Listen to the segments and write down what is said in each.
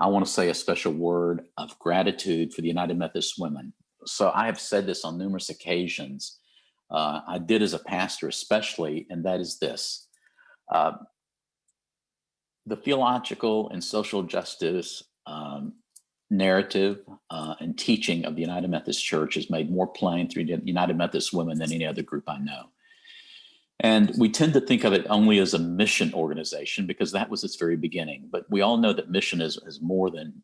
I want to say a special word of gratitude for the United Methodist Women. So I have said this on numerous occasions. I did as a pastor especially, and that is this. Uh, the theological and social justice narrative and teaching of the United Methodist Church is made more plain through the United Methodist Women than any other group I know. And we tend to think of it only as a mission organization because that was its very beginning. But we all know that mission is more than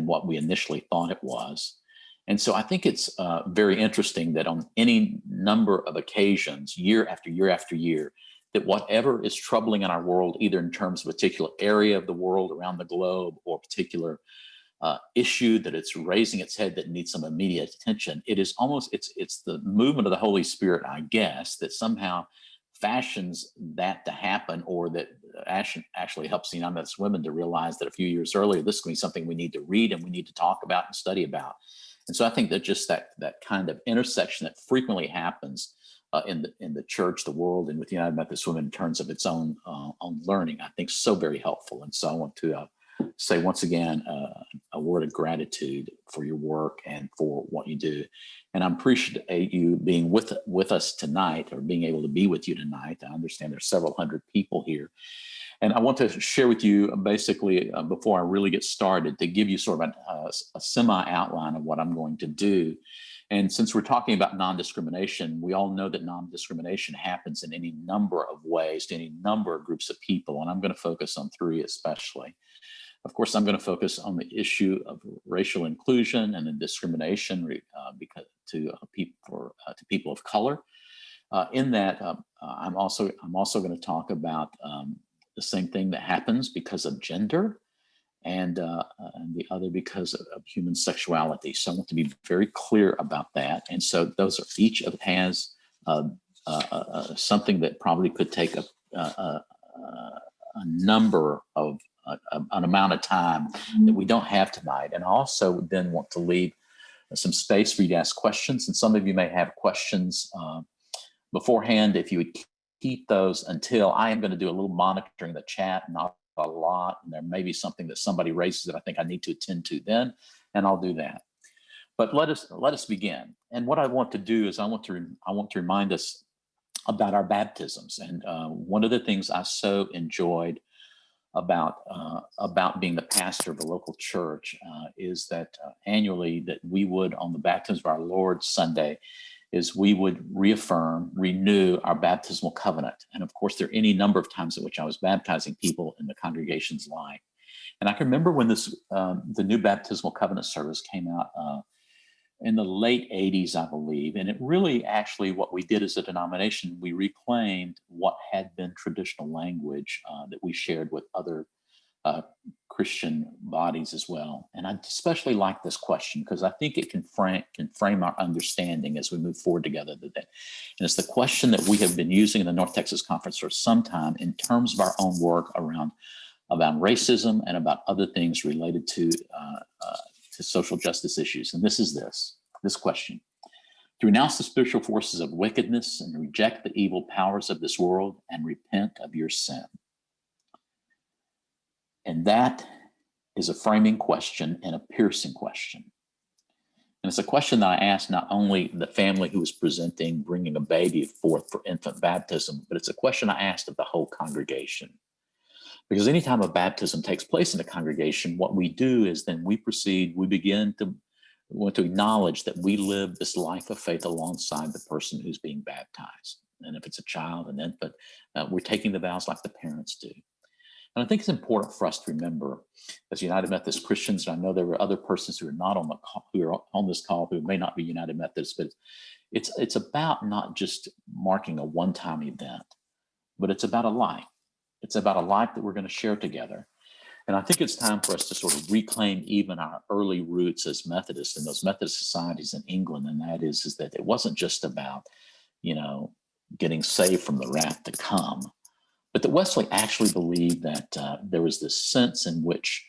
what we initially thought it was. And so I think it's very interesting that on any number of occasions, year after year after year, that whatever is troubling in our world, either in terms of a particular area of the world around the globe or a particular issue that it's raising its head that needs some immediate attention, it is almost, it's the movement of the Holy Spirit, I guess, that somehow fashions that to happen, or that actually helps the United Methodist Women to realize that a few years earlier, this is going to be something we need to read and we need to talk about and study about. And so I think that just that kind of intersection that frequently happens in the church, the world, and with the United Methodist Women in terms of its own learning, I think so very helpful. And so I want to say once again a word of gratitude for your work and for what you do. And I appreciate you being with us tonight, or being able to be with you tonight. I understand there's several hundred people here. And I want to share with you basically, before I really get started, to give you sort of a semi-outline of what I'm going to do. And since we're talking about non-discrimination, we all know that non-discrimination happens in any number of ways to any number of groups of people. And I'm going to focus on three especially. Of course, I'm going to focus on the issue of racial inclusion and the discrimination because to people of color. In that, I'm also going to talk about the same thing that happens because of gender, and the other because of human sexuality. So I want to be very clear about that. And so those are each of has something that probably could take a number of an amount of time that we don't have tonight. And I also then want to leave some space for you to ask questions. And some of you may have questions beforehand. If you would keep those until I am going to do a little monitoring the chat, not a lot. And there may be something that somebody raises that I think I need to attend to then, and I'll do that. But let us begin. And what I want to do is I want to remind us about our baptisms. And one of the things I so enjoyed about being the pastor of a local church is that annually that we would, on the baptism of our Lord Sunday, is we would renew our baptismal covenant. And of course, there are any number of times in which I was baptizing people in the congregation's life. And I can remember when the new baptismal covenant service came out in the late 80s, I believe. And it really actually what we did as a denomination, we reclaimed what had been traditional language that we shared with other Christian bodies as well. And I especially like this question because I think it can frame our understanding as we move forward together today. And it's the question that we have been using in the North Texas Conference for some time in terms of our own work around racism and about other things related to social justice issues. And this is this question: to renounce the spiritual forces of wickedness and reject the evil powers of this world and repent of your sin. And that is a framing question and a piercing question. And it's a question that I asked not only the family who was bringing a baby forth for infant baptism, but it's a question I asked of the whole congregation. Because anytime a baptism takes place in a congregation, what we do is then we begin to want to acknowledge that we live this life of faith alongside the person who's being baptized. And if it's a child, an infant, we're taking the vows like the parents do. And I think it's important for us to remember as United Methodist Christians, and I know there were other persons who are not on the call, who are on this call, who may not be United Methodists, but it's about not just marking a one-time event, but it's about a life. It's about a life that we're going to share together. And I think it's time for us to sort of reclaim even our early roots as Methodists in those Methodist societies in England. And that is that it wasn't just about, getting saved from the wrath to come, but that Wesley actually believed that there was this sense in which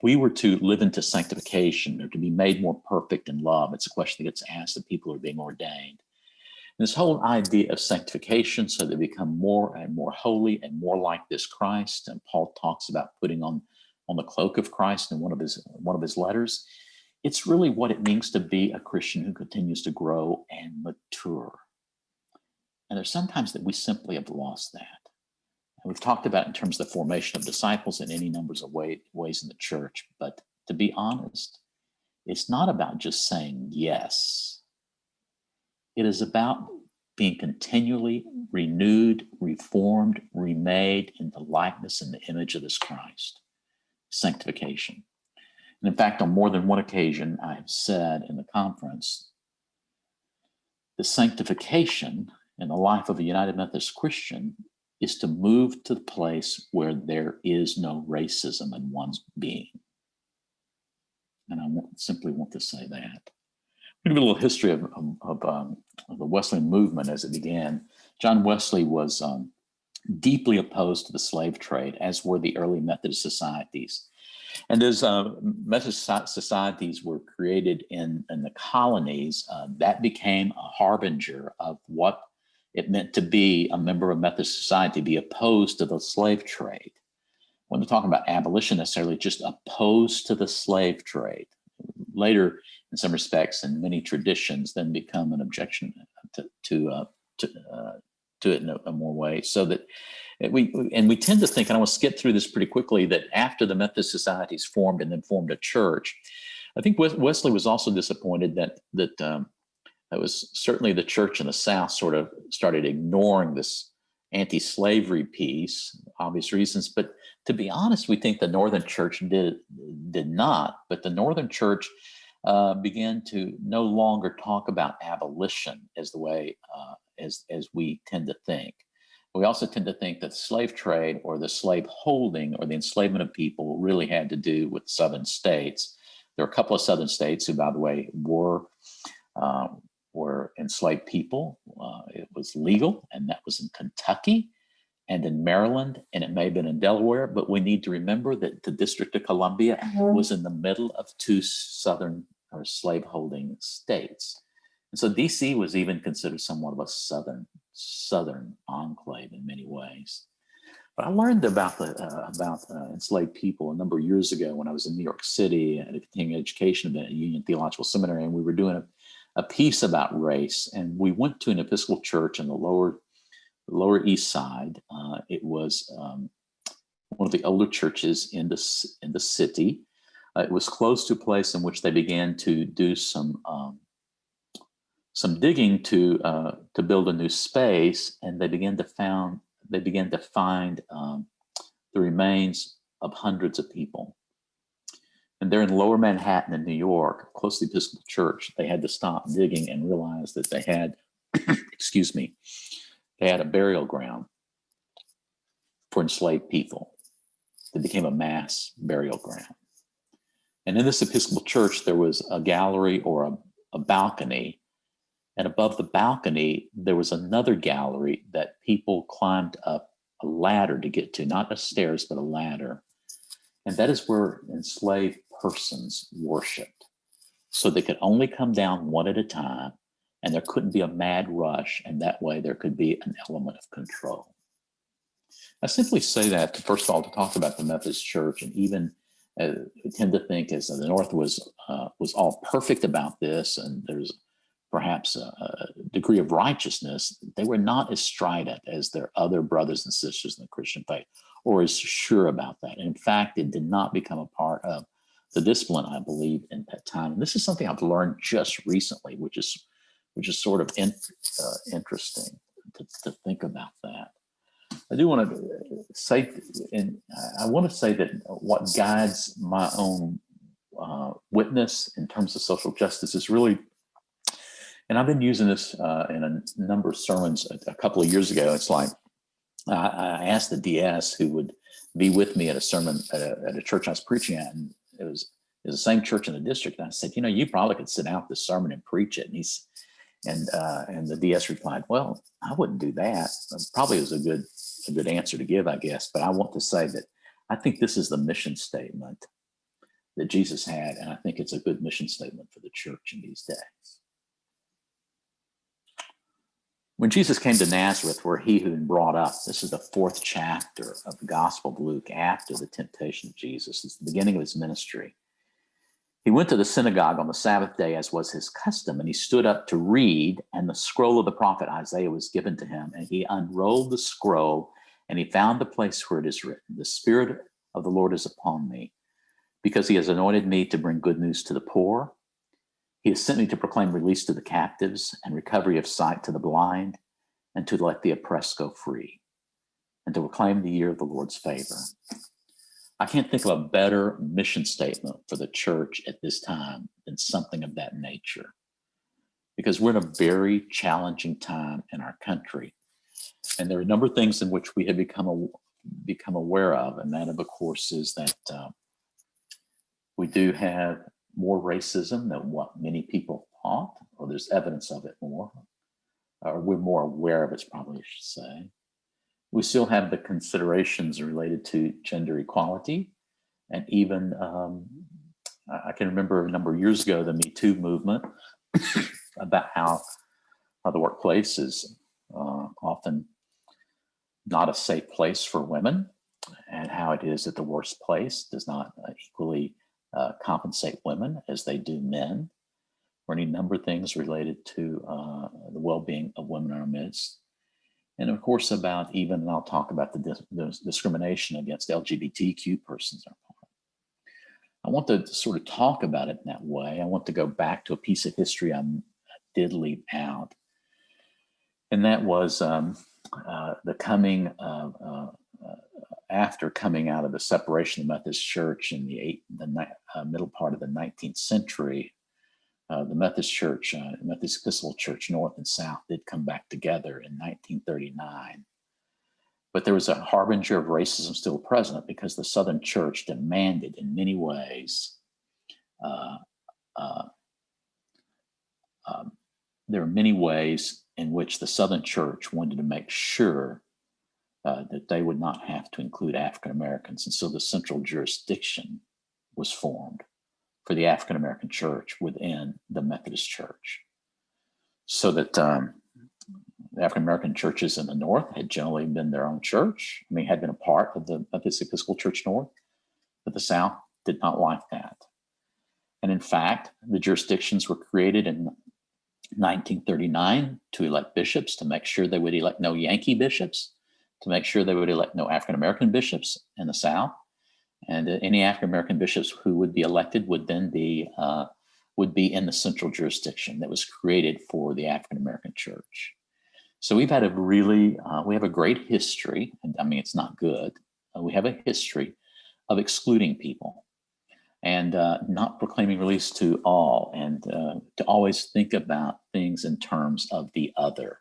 we were to live into sanctification or to be made more perfect in love. It's a question that gets asked of people who are being ordained. And this whole idea of sanctification, so they become more and more holy and more like this Christ. And Paul talks about putting on on the cloak of Christ in one of his letters. It's really what it means to be a Christian who continues to grow and mature. And there's sometimes that we simply have lost that. And we've talked about in terms of the formation of disciples in any numbers of ways in the church. But to be honest, it's not about just saying yes. It is about being continually renewed, reformed, remade in the likeness and the image of this Christ. Sanctification. And in fact, on more than one occasion, I have said in the conference, the sanctification in the life of a United Methodist Christian is to move to the place where there is no racism in one's being. And I simply want to say that. I'm going to give a little history of the Wesleyan movement as it began. John Wesley was deeply opposed to the slave trade, as were the early Methodist societies. And as Methodist societies were created in the colonies, that became a harbinger of what it meant to be a member of Methodist society, be opposed to the slave trade. When they're talking about abolition necessarily, just opposed to the slave trade. Later, in some respects, in many traditions, then become an objection to it in a more way. So that we tend to think, and I want to skip through this pretty quickly, that after the Methodist societies formed and then formed a church, I think Wesley was also disappointed that it was certainly the church in the South sort of started ignoring this anti-slavery piece, obvious reasons. But to be honest, we think the Northern Church did not. But the Northern Church began to no longer talk about abolition as the way as we tend to think. We also tend to think that the slave trade or the slave holding or the enslavement of people really had to do with Southern states. There are a couple of Southern states who, by the way, were enslaved people. It was legal, and that was in Kentucky and in Maryland, and it may have been in Delaware, but we need to remember that the District of Columbia was in the middle of two Southern or slaveholding states. And so DC was even considered somewhat of a Southern enclave in many ways. But I learned about enslaved people a number of years ago when I was in New York City at a continuing education event at Union Theological Seminary, and we were doing a piece about race. And we went to an Episcopal church in the Lower East Side. It was one of the older churches in the city. It was close to a place in which they began to do some digging to build a new space, and they began to find the remains of hundreds of people. And they're in Lower Manhattan in New York, close to the Episcopal Church. They had to stop digging and realize that they had, they had a burial ground for enslaved people. It became a mass burial ground. And in this Episcopal church, there was a gallery or a balcony. And above the balcony, there was another gallery that people climbed up a ladder to get to, not a stairs, but a ladder. And that is where enslaved persons worshiped. So they could only come down one at a time, and there couldn't be a mad rush, and that way there could be an element of control. I simply say that, first of all, to talk about the Methodist Church, and even we tend to think as the North was all perfect about this, and there's perhaps a degree of righteousness. They were not as strident as their other brothers and sisters in the Christian faith, or as sure about that. In fact, it did not become a part of the discipline, I believe, in that time. And this is something I've learned just recently, which is sort of interesting to think about that. I do want to say, and I want to say that what guides my own witness in terms of social justice is really, and I've been using this in a number of sermons a couple of years ago. It's like I asked the DS who would be with me at a sermon at a church I was preaching at, and it was the same church in the district. And I said, you probably could sit out this sermon and preach it. And the DS replied, well, I wouldn't do that. Probably was a good answer to give, I guess. But I want to say that I think this is the mission statement that Jesus had, and I think it's a good mission statement for the church in these days. When Jesus came to Nazareth, where he had been brought up, this is the 4th chapter of the Gospel of Luke after the temptation of Jesus. It's the beginning of his ministry. He went to the synagogue on the Sabbath day, as was his custom, and he stood up to read, and the scroll of the prophet Isaiah was given to him. And he unrolled the scroll, and he found the place where it is written, "The Spirit of the Lord is upon me, because he has anointed me to bring good news to the poor. He has sent me to proclaim release to the captives and recovery of sight to the blind, and to let the oppressed go free, and to proclaim the year of the Lord's favor." I can't think of a better mission statement for the church at this time than something of that nature, because we're in a very challenging time in our country. And there are a number of things in which we have become aware of, and that, of course, is that we do have more racism than what many people thought, or there's evidence of it more, or we're more aware of it, probably I should say. We still have the considerations related to gender equality, and even I can remember a number of years ago the Me Too movement about how the workplace is often not a safe place for women, and how it is that the workplace does not equally compensate women as they do men, or any number of things related to the well-being of women in our midst. And of course, about even, and I'll talk about the discrimination against LGBTQ persons. I want to sort of talk about it in that way. I want to go back to a piece of history I did leave out. And that was the coming of, after coming out of the separation of the Methodist Church in the middle part of the 19th century. The Methodist Church, Methodist Episcopal Church, North and South, did come back together in 1939. But there was a harbinger of racism still present, because the Southern Church demanded in many ways, there are many ways in which the Southern Church wanted to make sure that they would not have to include African Americans. And so the central jurisdiction was formed for the African American church within the Methodist Church, so that the African American churches in the North had generally been their own church. I mean, had been a part of the Methodist Episcopal Church North, but the South did not like that. And in fact, the jurisdictions were created in 1939 to elect bishops, to make sure they would elect no Yankee bishops, to make sure they would elect no African American bishops in the South. And any African American bishops who would be elected would then be in the central jurisdiction that was created for the African American church. So we've had we have a great history, and I mean, it's not good. We have a history of excluding people, and not proclaiming release to all, and to always think about things in terms of the other.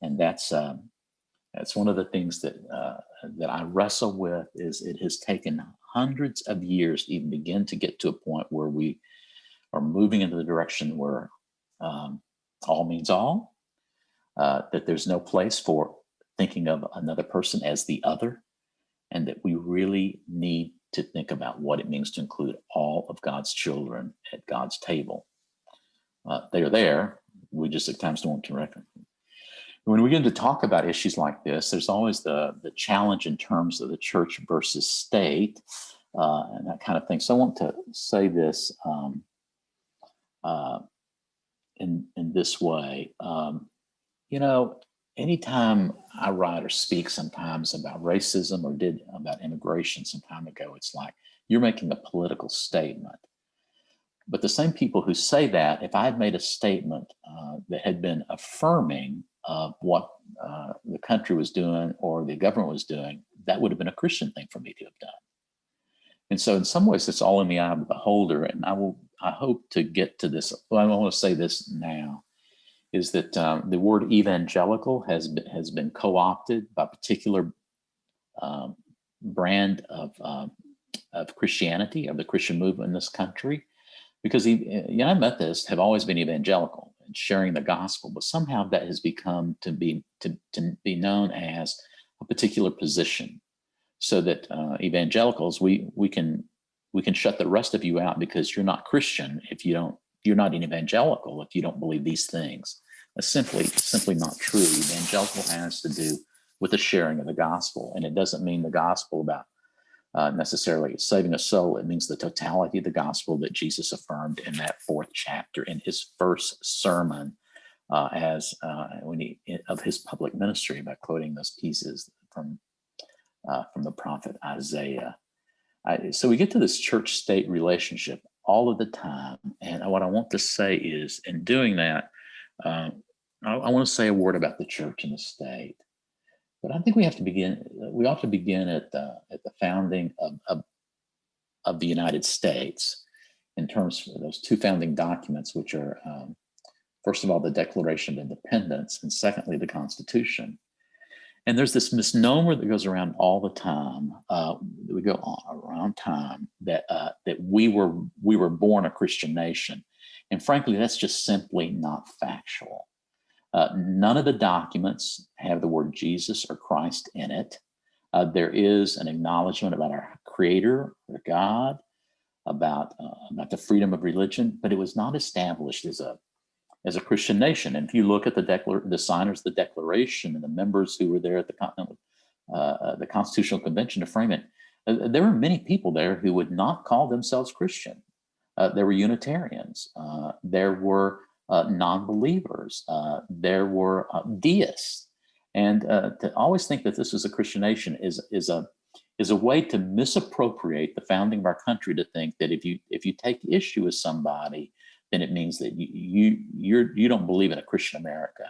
And that's one of the things that I wrestle with. Is it has taken hundreds of years to even begin to get to a point where we are moving into the direction where all means all, that there's no place for thinking of another person as the other, and that we really need to think about what it means to include all of God's children at God's table. They are there. We just at times don't want to recognize them. When we begin to talk about issues like this, there's always the challenge in terms of the church versus state, and that kind of thing. So I want to say this in this way. Anytime I write or speak sometimes about racism, or did about immigration some time ago, it's like you're making a political statement. But the same people who say that, if I had made a statement that had been affirming of what the country was doing or the government was doing, that would have been a Christian thing for me to have done. And so in some ways, it's all in the eye of the beholder. And I hope to get to this. Well, I want to say this now, is that the word evangelical has been co-opted by a particular brand of Christianity, of the Christian movement in this country, because the United Methodists have always been evangelical and sharing the gospel, but somehow that has become to be known as a particular position, so that evangelicals, we can shut the rest of you out because you're not Christian if you're not an evangelical if you don't believe these things. simply not true. Evangelical has to do with the sharing of the gospel, and it doesn't mean the gospel about necessarily saving a soul. It means the totality of the gospel that Jesus affirmed in that 4th chapter in his first sermon of his public ministry, by quoting those pieces from the prophet Isaiah. So we get to this church-state relationship all of the time, and what I want to say is, in doing that, I want to say a word about the church and the state. But I think we ought to begin at the founding of the United States, in terms of those 2 founding documents, which are, first of all, the Declaration of Independence, and secondly, the Constitution. And there's this misnomer that goes around all the time. We go on around time that we were born a Christian nation, and frankly, that's just simply not factual. None of the documents have the word Jesus or Christ in it. There is an acknowledgement about our Creator, or God, about the freedom of religion, but it was not established as a Christian nation. And if you look at the signers of the Declaration and the members who were there at the Constitutional Convention to frame it, there were many people there who would not call themselves Christian. There were Unitarians. There were non-believers. There were deists. And to always think that this is a Christian nation is a way to misappropriate the founding of our country, to think that if you take issue with somebody, then it means that you don't believe in a Christian America.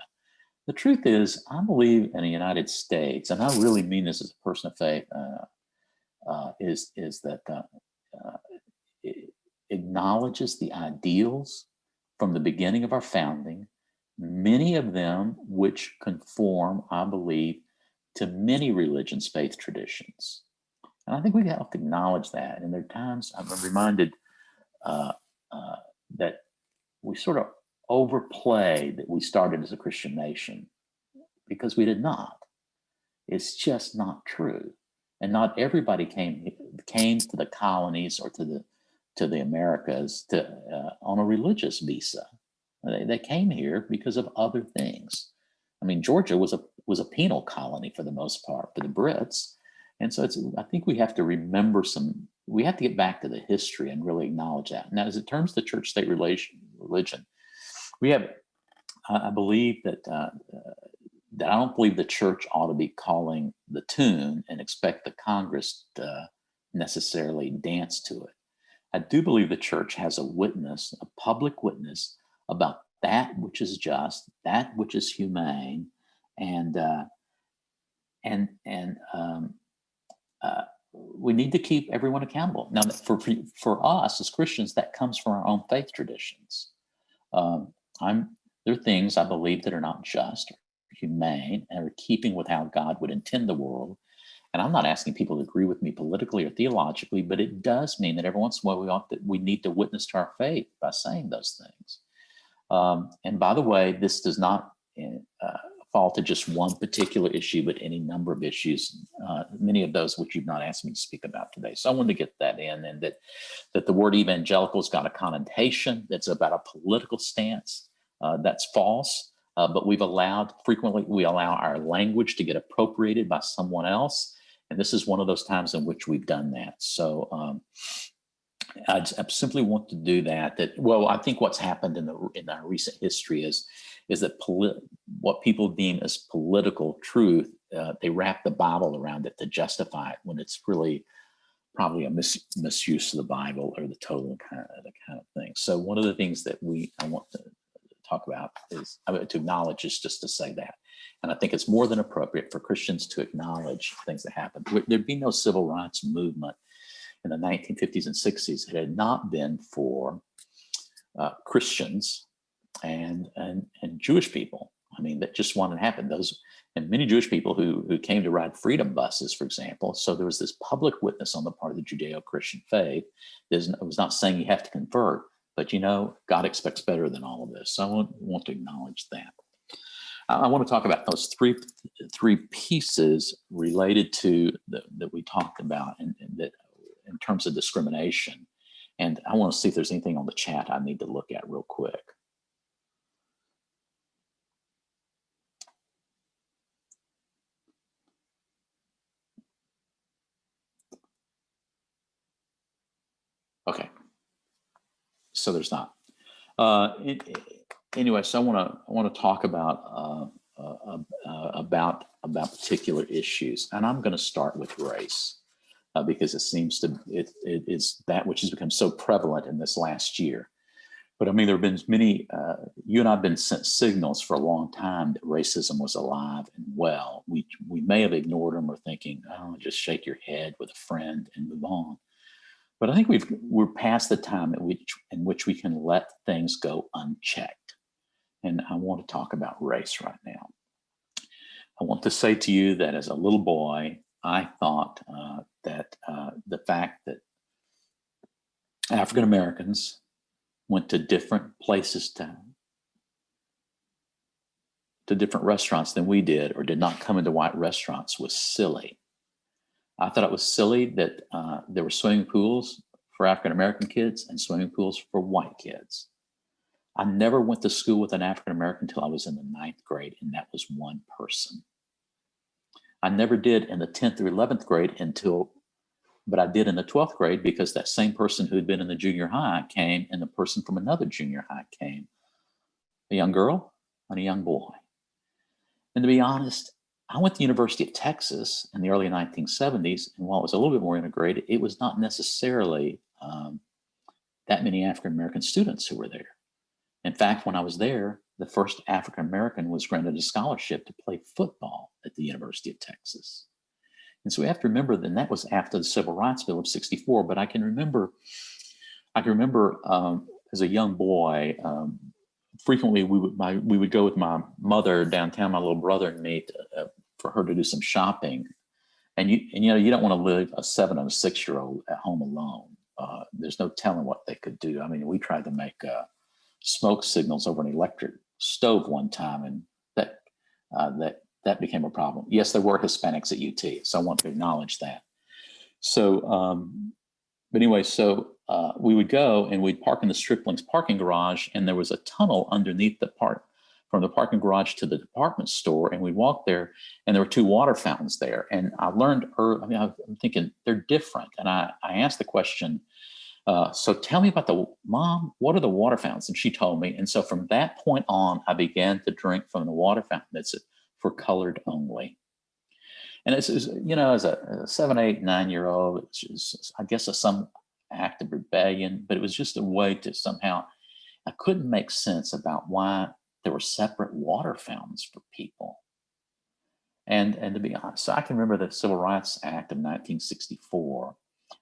The truth is, I believe in the United States, and I really mean this as a person of faith, is that it acknowledges the ideals from the beginning of our founding, many of them which conform, I believe, to many religions, faith traditions. And I think we have to acknowledge that. And there are times I'm reminded that we sort of overplay that we started as a Christian nation, because we did not. It's just not true. And not everybody came to the colonies or to the Americas on a religious visa. They came here because of other things. I mean, Georgia was a penal colony for the most part for the Brits. And so I think we have to remember we have to get back to the history and really acknowledge that. Now, as it terms the church-state religion, we have, I believe that I don't believe the church ought to be calling the tune and expect the Congress to necessarily dance to it. I do believe the church has a public witness about that which is just, that which is humane, and we need to keep everyone accountable. Now, for us as Christians, that comes from our own faith traditions. There are things I believe that are not just, or humane, and are keeping with how God would intend the world. And I'm not asking people to agree with me politically or theologically, but it does mean that every once in a while we need to witness to our faith by saying those things. And by the way, this does not fall to just one particular issue, but any number of issues, many of those which you've not asked me to speak about today. So I wanted to get that in, and that the word evangelical's got a connotation that's about a political stance. That's false, but frequently we allow our language to get appropriated by someone else. And this is one of those times in which we've done that. So I simply want to do that. I think what's happened in our recent history is that what people deem as political truth, they wrap the Bible around it to justify it, when it's really probably a misuse of the Bible, or the total kind of thing. So one of the things that I want to talk about to acknowledge is just to say that. And I think it's more than appropriate for Christians to acknowledge things that happened. There'd be no civil rights movement in the 1950s and 60s it had not been for Christians and Jewish people. I mean, that just wanted to happen. And many Jewish people who came to ride freedom buses, for example. So there was this public witness on the part of the Judeo-Christian faith. It was not saying you have to convert, but God expects better than all of this. So I want to acknowledge that. I want to talk about those three pieces related to that we talked about, and that in terms of discrimination. And I want to see if there's anything on the chat I need to look at real quick. So there's not. Anyway, so I want to talk about particular issues, and I'm going to start with race because it seems to it is that which has become so prevalent in this last year. But I mean, there have been many. You and I have been sent signals for a long time that racism was alive and well. We may have ignored them or thinking, oh, just shake your head with a friend and move on. But I think we're past the time in which we can let things go unchecked. And I want to talk about race right now. I want to say to you that as a little boy, I thought that the fact that African Americans went to different places to different restaurants than we did, or did not come into white restaurants, was silly. I thought it was silly that there were swimming pools for African American kids and swimming pools for white kids. I never went to school with an African American until I was in the 9th grade, and that was one person. I never did in the 10th or 11th grade but I did in the 12th grade, because that same person who had been in the junior high came, and the person from another junior high came. A young girl and a young boy. And to be honest, I went to the University of Texas in the early 1970s, and while it was a little bit more integrated, it was not necessarily that many African American students who were there. In fact, when I was there, the first African American was granted a scholarship to play football at the University of Texas. And so we have to remember that was after the Civil Rights Bill of '64. But I can remember as a young boy, frequently we would go with my mother downtown, my little brother and me, for her to do some shopping. And you don't want to leave a 7 and a 6-year-old at home alone. There's no telling what they could do. I mean, we tried to make smoke signals over an electric stove one time, and that became a problem. Yes, there were Hispanics at UT, so I want to acknowledge that. So, but anyway, we would go and we'd park in the Stripling's parking garage, and there was a tunnel underneath from the parking garage to the department store, and we'd walk there, and there were 2 water fountains there. And I learned, I'm thinking they're different, and I asked the question, so tell me about Mom, what are the water fountains? And she told me. And so from that point on, I began to drink from the water fountain that's for colored only. And it's as a 7, 8, 9-year-old, it's just, I guess, some act of rebellion, but it was just a way to somehow, I couldn't make sense about why there were separate water fountains for people. And to be honest, so I can remember the Civil Rights Act of 1964.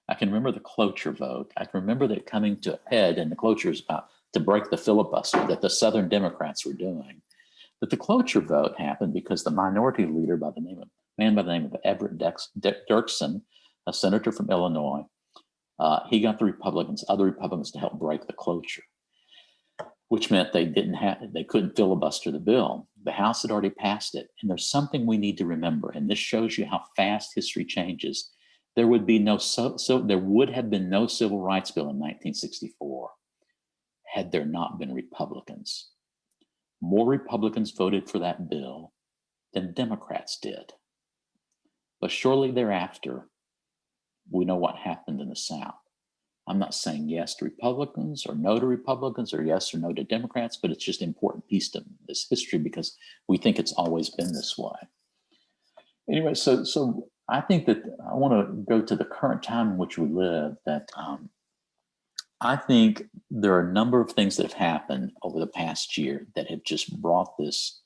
I can remember the cloture vote. I can remember that coming to a head, and the cloture is about to break the filibuster that the Southern Democrats were doing. But the cloture vote happened because the minority leader, by the name of Everett Dirksen, a senator from Illinois, he got other Republicans to help break the cloture, which meant they couldn't filibuster the bill. The House had already passed it, and there's something we need to remember, and this shows you how fast history changes. There would have been no civil rights bill in 1964 had there not been Republicans. More Republicans voted for that bill than Democrats did. But shortly thereafter, we know what happened in the South. I'm not saying yes to Republicans or no to Republicans or yes or no to Democrats, but it's just an important piece to this history because we think it's always been this way. Anyway, so I think that I want to go to the current time in which we live, that I think there are a number of things that have happened over the past year that have just brought this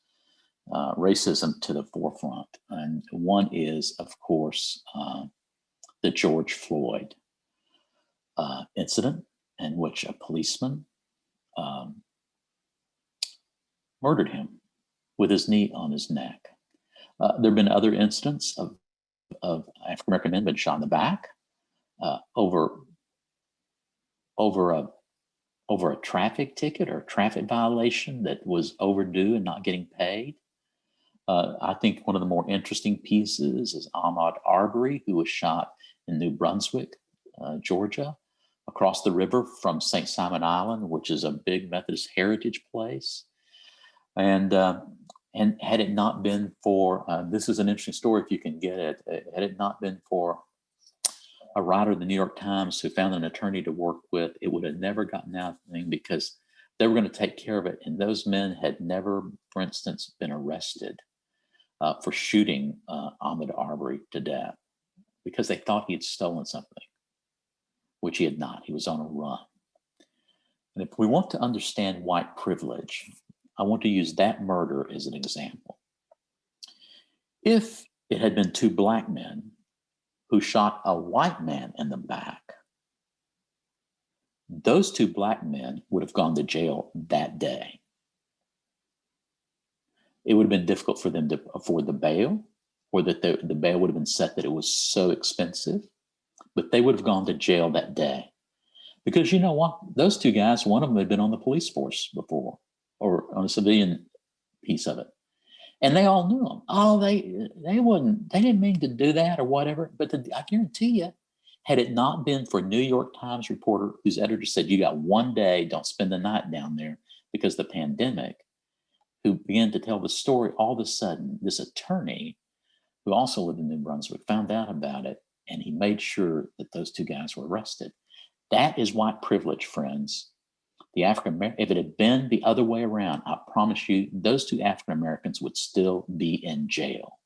racism to the forefront. And one is, of course, the George Floyd incident, in which a policeman murdered him with his knee on his neck. There have been other incidents of African American men been shot in the back over a traffic ticket or a traffic violation that was overdue and not getting paid. I think one of the more interesting pieces is Ahmaud Arbery, who was shot in New Brunswick, Georgia, across the river from St. Simon Island, which is a big Methodist heritage place. And had it not been for, this is an interesting story if you can get it, had it not been for a writer of the New York Times who found an attorney to work with, it would have never gotten out of the thing because they were going to take care of it. And those men had never, for instance, been arrested for shooting Ahmaud Arbery to death because they thought he had stolen something, which he had not. He was on a run. And if we want to understand white privilege, I want to use that murder as an example. If it had been two black men who shot a white man in the back, those two black men would have gone to jail that day. It would have been difficult for them to afford the bail, or that the bail would have been set that it was so expensive, but they would have gone to jail that day. Because you know what? Those two guys, one of them had been on the police force before, or on a civilian piece of it. And they all knew him. Oh, they didn't mean to do that or whatever. But I guarantee you, had it not been for a New York Times reporter whose editor said, you got one day, don't spend the night down there because of the pandemic, who began to tell the story, all of a sudden, this attorney who also lived in New Brunswick found out about it, and he made sure that those two guys were arrested. That is white privilege, friends. If it had been the other way around, I promise you, those two African Americans would still be in jail.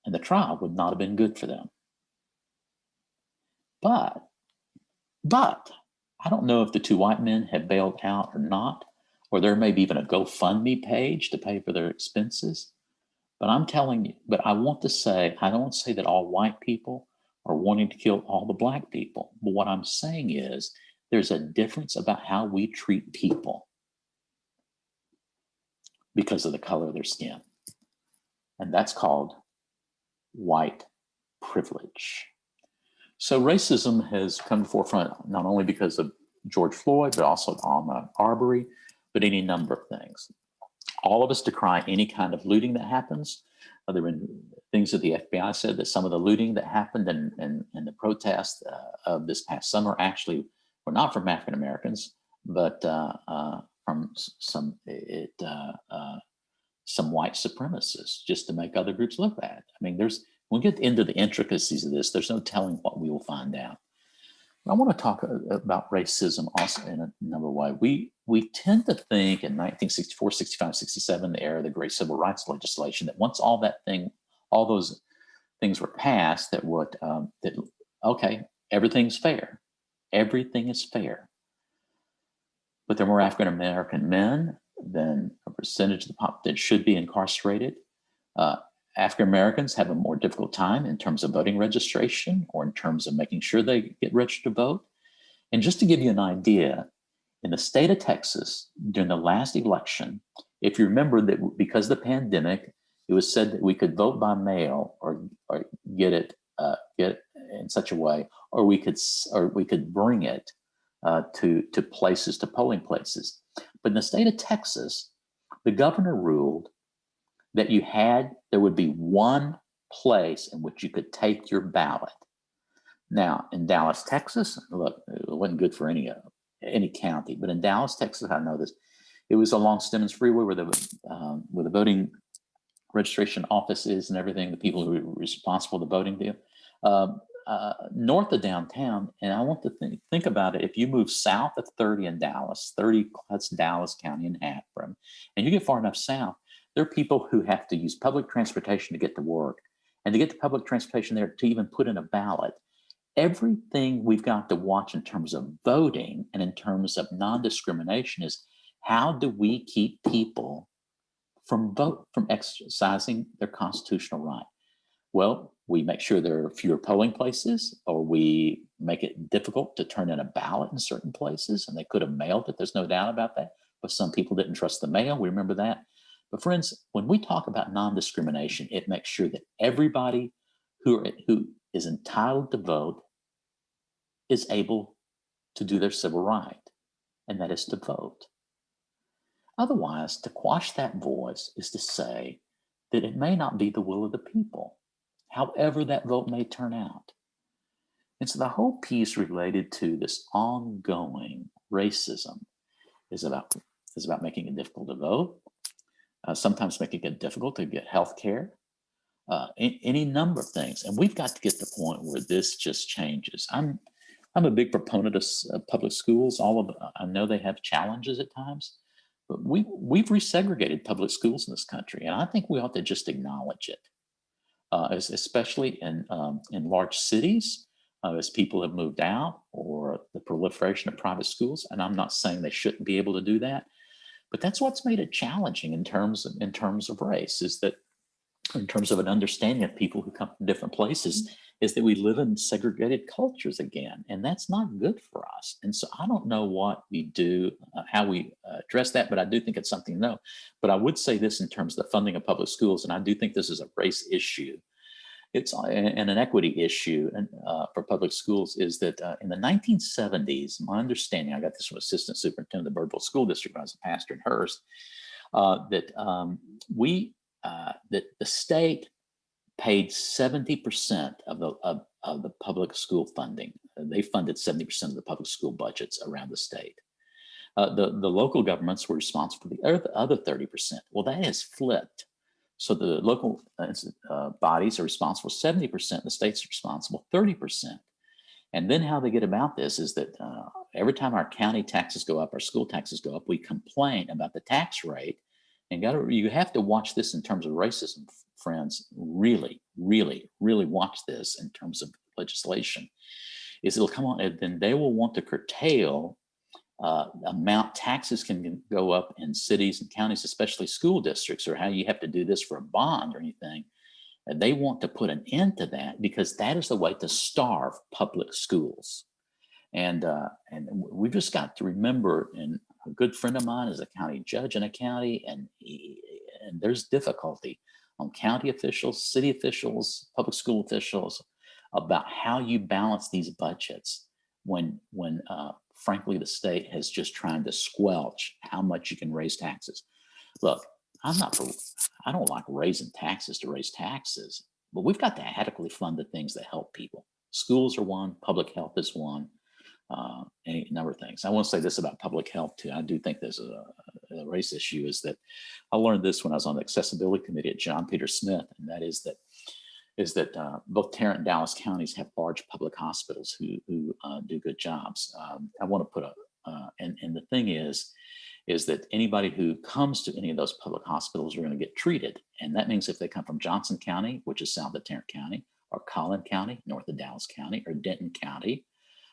And the trial would not have been good for them. But I don't know if the two white men have bailed out or not, or there may be even a GoFundMe page to pay for their expenses. But I'm telling you, but I want to say, I don't say that all white people are wanting to kill all the black people. But what I'm saying is there's a difference about how we treat people because of the color of their skin. And that's called white privilege. So racism has come to the forefront not only because of George Floyd, but also Ahmaud Arbery, but any number of things. All of us decry any kind of looting that happens. There have been things that the FBI said that some of the looting that happened and the protests of this past summer actually were not from African Americans, but from some white supremacists, just to make other groups look bad. I mean, when we get into the intricacies of this, there's no telling what we will find out. I want to talk about racism also in another way. We tend to think in 1964, 65, 67, the era of the great civil rights legislation, that once all those things were passed, okay, everything's fair. Everything is fair. But there are more African American men than a percentage of the population that should be incarcerated. African Americans have a more difficult time in terms of voting registration or in terms of making sure they get registered to vote. And just to give you an idea, in the state of Texas, during the last election, if you remember that because of the pandemic, it was said that we could vote by mail or get it in such a way, or we could bring it to polling places. But in the state of Texas, the governor ruled that there would be one place in which you could take your ballot. Now, in Dallas, Texas, look, it wasn't good for any county, but in Dallas, Texas, I know this. It was along Stemmons Freeway where the voting registration office is and everything, the people who were responsible for the voting deal. North of downtown, and I want to think about it. If you move south of 30 in Dallas, 30 cuts Dallas County in half from, and you get far enough south, there are people who have to use public transportation to get to work, and to get the public transportation there to even put in a ballot. Everything we've got to watch in terms of voting and in terms of non-discrimination is how do we keep people from exercising their constitutional right? Well, we make sure there are fewer polling places, or we make it difficult to turn in a ballot in certain places, and they could have mailed it. There's no doubt about that. But some people didn't trust the mail. We remember that. But friends, when we talk about non-discrimination, it makes sure that everybody who is entitled to vote is able to do their civil right, and that is to vote. Otherwise, to quash that voice is to say that it may not be the will of the people, however that vote may turn out. And so the whole piece related to this ongoing racism is about making it difficult to vote, sometimes making it difficult to get health care, any number of things. And we've got to get to the point where this just changes. I'm a big proponent of public schools. I know they have challenges at times, but we've resegregated public schools in this country, and I think we ought to just acknowledge it, especially in large cities, as people have moved out, or the proliferation of private schools. And I'm not saying they shouldn't be able to do that, but that's what's made it challenging in terms of race, is that in terms of an understanding of people who come from different places, is that we live in segregated cultures again, and that's not good for us. And so I don't know what we do, how we address that, but I do think it's something to know. But I would say this in terms of the funding of public schools, and I do think this is a race issue. It's and an equity issue for public schools, is that in the 1970s, my understanding, I got this from Assistant Superintendent of the Birdville School District when I was a pastor in Hearst, that the state paid 70% of the public school funding. They funded 70% of the public school budgets around the state. The local governments were responsible for the other 30%. Well, that has flipped. So the local bodies are responsible 70%, the state's responsible 30%. And then how they get about this is that every time our county taxes go up, our school taxes go up, we complain about the tax rate. And you have to watch this in terms of racism, friends. Really, really, really watch this in terms of legislation. Is it'll come on, and then they will want to curtail amount taxes can go up in cities and counties, especially school districts, or how you have to do this for a bond or anything. And they want to put an end to that, because that is the way to starve public schools. And we've just got to remember, and a good friend of mine is a county judge in a county, and there's difficulty on county officials, city officials, public school officials about how you balance these budgets when frankly the state has just trying to squelch how much you can raise taxes. Look, I don't like raising taxes to raise taxes, but we've got to adequately fund the things that help people. Schools are one, public health is one. Any number of things. I want to say this about public health too. I do think there's a race issue, is that I learned this when I was on the accessibility committee at John Peter Smith, and that is that both Tarrant and Dallas counties have large public hospitals who do good jobs. I want to put and the thing is that anybody who comes to any of those public hospitals are going to get treated, and that means if they come from Johnson County, which is south of Tarrant County, or Collin County, north of Dallas County, or Denton County,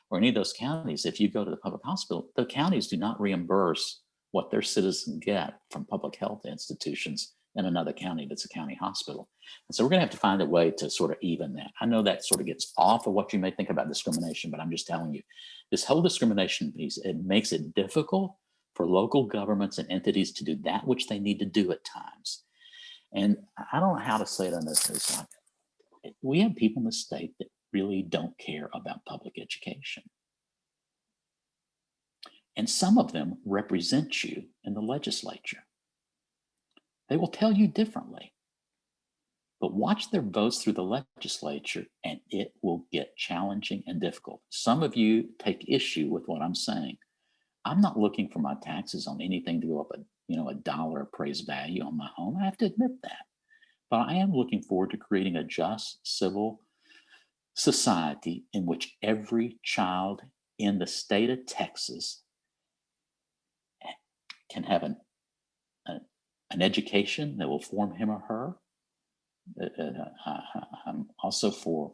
or any of those counties, if you go to the public hospital, the counties do not reimburse what their citizens get from public health institutions in another county that's a county hospital. And so we're going to have to find a way to sort of even that. I know that sort of gets off of what you may think about discrimination, but I'm just telling you, this whole discrimination piece, it makes it difficult for local governments and entities to do that which they need to do at times. And I don't know how to say it on this. It's like, we have people in the state that really don't care about public education. And some of them represent you in the legislature. They will tell you differently, but watch their votes through the legislature and it will get challenging and difficult. Some of you take issue with what I'm saying. I'm not looking for my taxes on anything to go up a dollar appraised value on my home. I have to admit that. But I am looking forward to creating a just, civil society in which every child in the state of Texas can have an education that will form him or her. I'm also for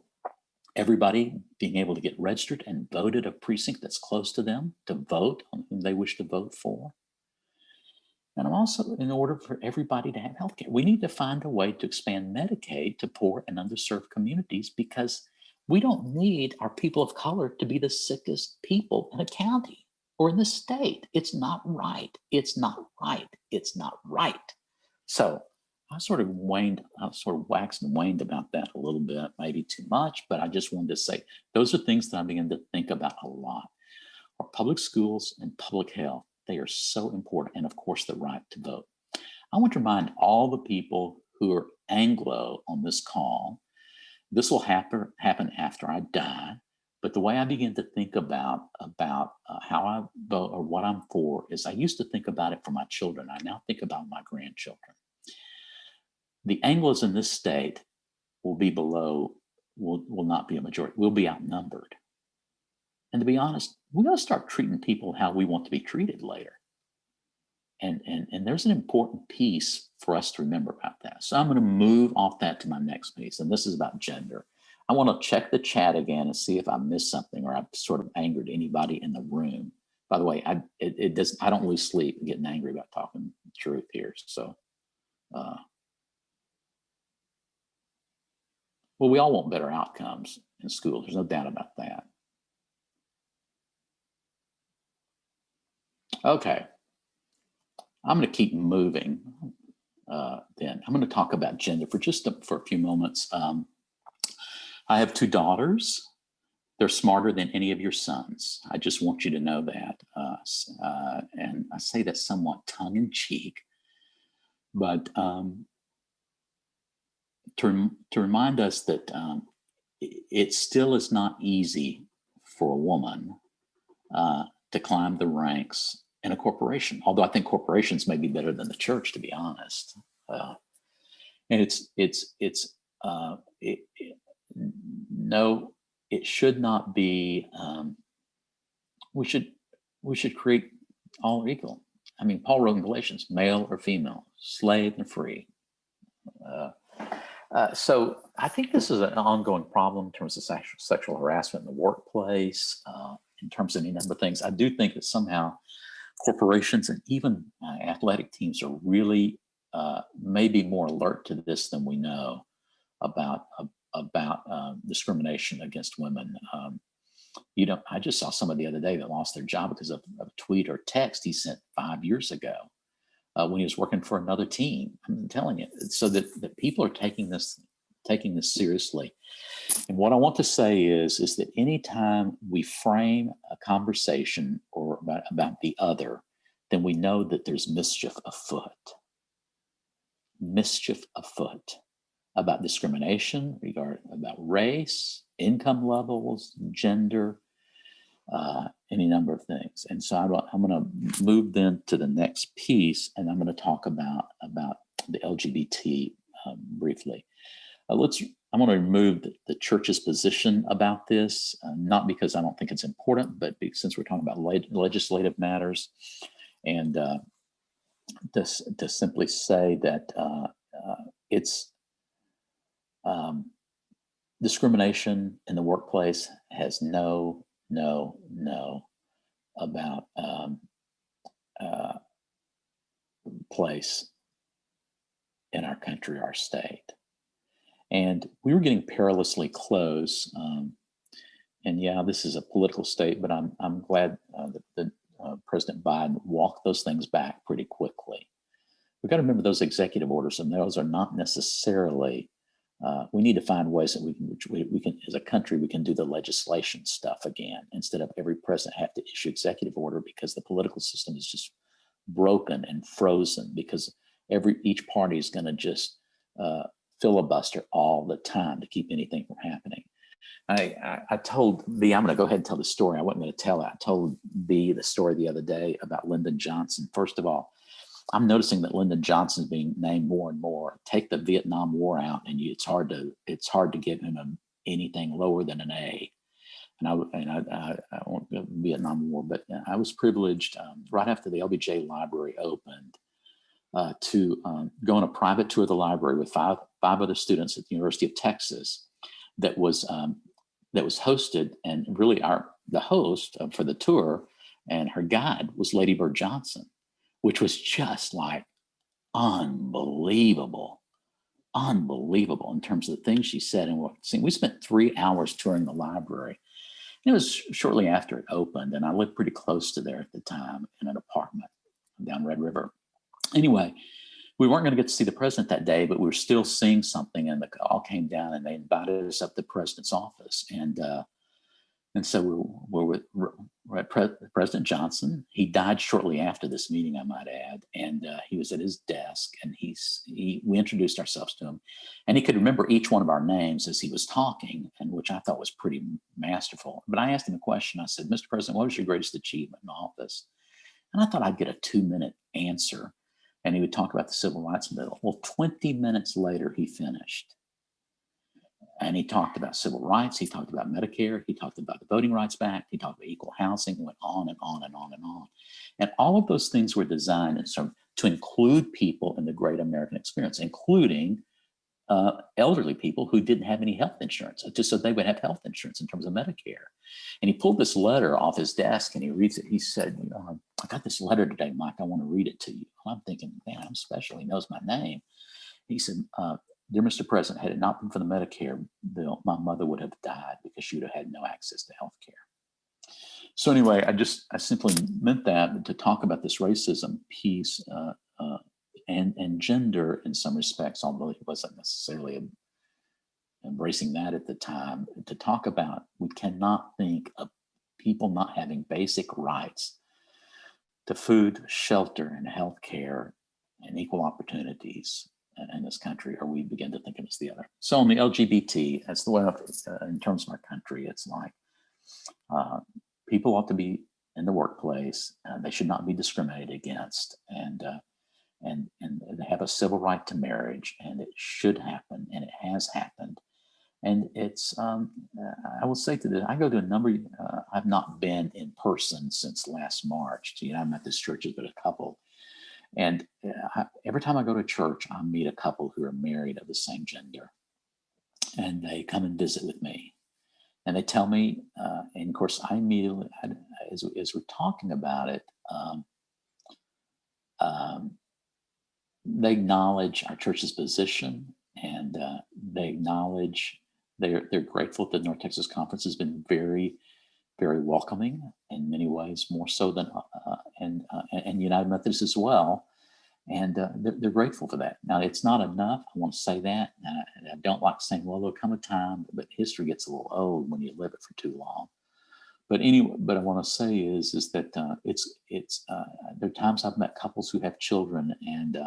everybody being able to get registered and vote at a precinct that's close to them, to vote on whom they wish to vote for. And I'm also in order for everybody to have health care. We need to find a way to expand Medicaid to poor and underserved communities, because we don't need our people of color to be the sickest people in a county or in the state. It's not right. It's not right. It's not right. So I sort of waxed and waned about that a little bit, maybe too much, but I just wanted to say those are things that I'm beginning to think about a lot. Our public schools and public health, they are so important. And of course, the right to vote. I want to remind all the people who are Anglo on this call, this will happen after I die. But the way I begin to think about how I vote or what I'm for is I used to think about it for my children. I now think about my grandchildren. The Anglos in this state will be below, will not be a majority. We'll be outnumbered. And to be honest, we got to start treating people how we want to be treated later. And there's an important piece for us to remember about that. So I'm going to move off that to my next piece, and this is about gender. I want to check the chat again and see if I missed something or I've sort of angered anybody in the room. By the way, I don't lose sleep getting angry about talking the truth here. So, well, we all want better outcomes in school. There's no doubt about that. Okay. I'm going to keep moving. Then I'm going to talk about gender for for a few moments. I have 2 daughters. They're smarter than any of your sons. I just want you to know that. And I say that somewhat tongue in cheek, but to remind us that it still is not easy for a woman to climb the ranks in a corporation, although I think corporations may be better than the church, to be honest. And it should not be. We should create all equal. I mean, Paul wrote in Galatians, male or female, slave and free. So I think this is an ongoing problem in terms of sexual harassment in the workplace, in terms of any number of things. I do think that somehow corporations and even athletic teams are really maybe more alert to this than we know about discrimination against women. I just saw somebody the other day that lost their job because of a tweet or text he sent 5 years ago when he was working for another team. I'm telling you, so that people are taking this seriously. And what I want to say is that anytime we frame a conversation or about the other, then we know that there's mischief afoot. Mischief afoot about discrimination, about race, income levels, gender, any number of things. And so I'm going to move then to the next piece, and I'm going to talk about the LGBT briefly. I'm going to remove the church's position about this, not because I don't think it's important, but since we're talking about legislative matters, and to simply say that it's discrimination in the workplace has no about place in our country, our state. And we were getting perilously close. And yeah, this is a political state, but I'm glad that President Biden walked those things back pretty quickly. We've got to remember those executive orders, and those are not necessarily. We need to find ways that we can, as a country, we can do the legislation stuff again instead of every president have to issue executive order, because the political system is just broken and frozen because each party is going to just filibuster all the time to keep anything from happening. I told B, I'm going to go ahead and tell the story. I wasn't going to tell it. I told B the story the other day about Lyndon Johnson. First of all, I'm noticing that Lyndon Johnson is being named more and more. Take the Vietnam War out, and it's hard to give him anything lower than an A. And I won't go Vietnam War, but I was privileged right after the LBJ library opened to go on a private tour of the library with five other students at the University of Texas. That was hosted, and really the host for the tour and her guide was Lady Bird Johnson, which was just like unbelievable in terms of the things she said and what we spent 3 hours touring the library. And it was shortly after it opened, and I lived pretty close to there at the time in an apartment down Red River. Anyway, we weren't going to get to see the president that day, but we were still seeing something, and the call came down, and they invited us up to the president's office. And so we're at President Johnson. He died shortly after this meeting, I might add, and he was at his desk, and we introduced ourselves to him, and he could remember each one of our names as he was talking, and which I thought was pretty masterful. But I asked him a question. I said, "Mr. President, what was your greatest achievement in office?" And I thought I'd get a 2-minute answer. And he would talk about the civil rights bill. Well, 20 minutes later, he finished. And he talked about civil rights. He talked about Medicare. He talked about the Voting Rights Act. He talked about equal housing. Went on and on and on and on. And all of those things were designed to include people in the great American experience, including elderly people who didn't have any health insurance, just so they would have health insurance in terms of Medicare. And he pulled this letter off his desk and he reads it. He said, I got this letter today, Mike. I want to read it to you. And I'm thinking, man, I'm special. He knows my name. He said, dear Mr. President, had it not been for the Medicare bill, my mother would have died because she would have had no access to health care. So anyway, I simply meant that to talk about this racism piece and gender in some respects, although he wasn't necessarily embracing that at the time, to talk about we cannot think of people not having basic rights to food, shelter, and health care and equal opportunities in this country, or we begin to think of it as the other. So on the LGBT, that's the way in terms of our country, it's like people ought to be in the workplace. They should not be discriminated against, and they have a civil right to marriage, and it should happen, and it has happened. And it's, I will say to this, I go to a number, I've not been in person since last March to United Methodist churches, but a couple. And every time I go to church, I meet a couple who are married of the same gender. And they come and visit with me. And they tell me, and of course, I immediately, as we're talking about it, they acknowledge our church's position, and they acknowledge they're grateful that the North Texas Conference has been very, very welcoming in many ways, more so than and United Methodist as well. And they're grateful for that. Now, it's not enough. I want to say that. I don't like saying, well, there'll come a time, but history gets a little old when you live it for too long. But anyway, but I want to say is that there are times I've met couples who have children, and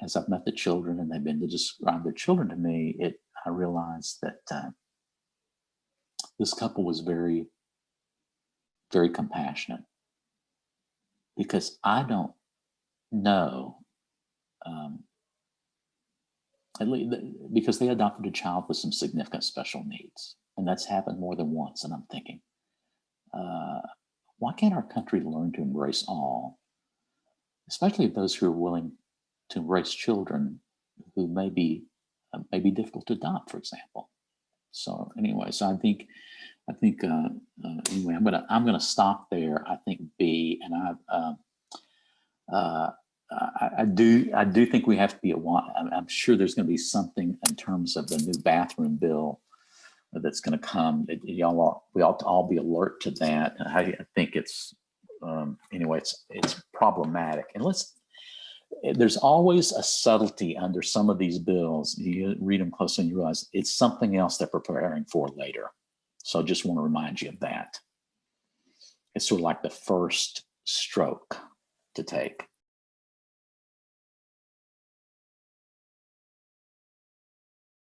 as I've met the children and they've been to describe their children to me, I realized that this couple was very, very compassionate, because I don't know, at least because they adopted a child with some significant special needs, and that's happened more than once. And I'm thinking, why can't our country learn to embrace all, especially those who are willing to embrace children who may be difficult to adopt, for example. So anyway, so I think anyway, I'm gonna stop there. I think B, and I do think we have to be I'm sure there's going to be something in terms of the new bathroom bill that's going to come. We ought to all be alert to that. I think it's anyway, it's problematic, and there's always a subtlety under some of these bills. You read them closely and you realize it's something else they're preparing for later. So I just want to remind you of that. It's sort of like the first stroke to take.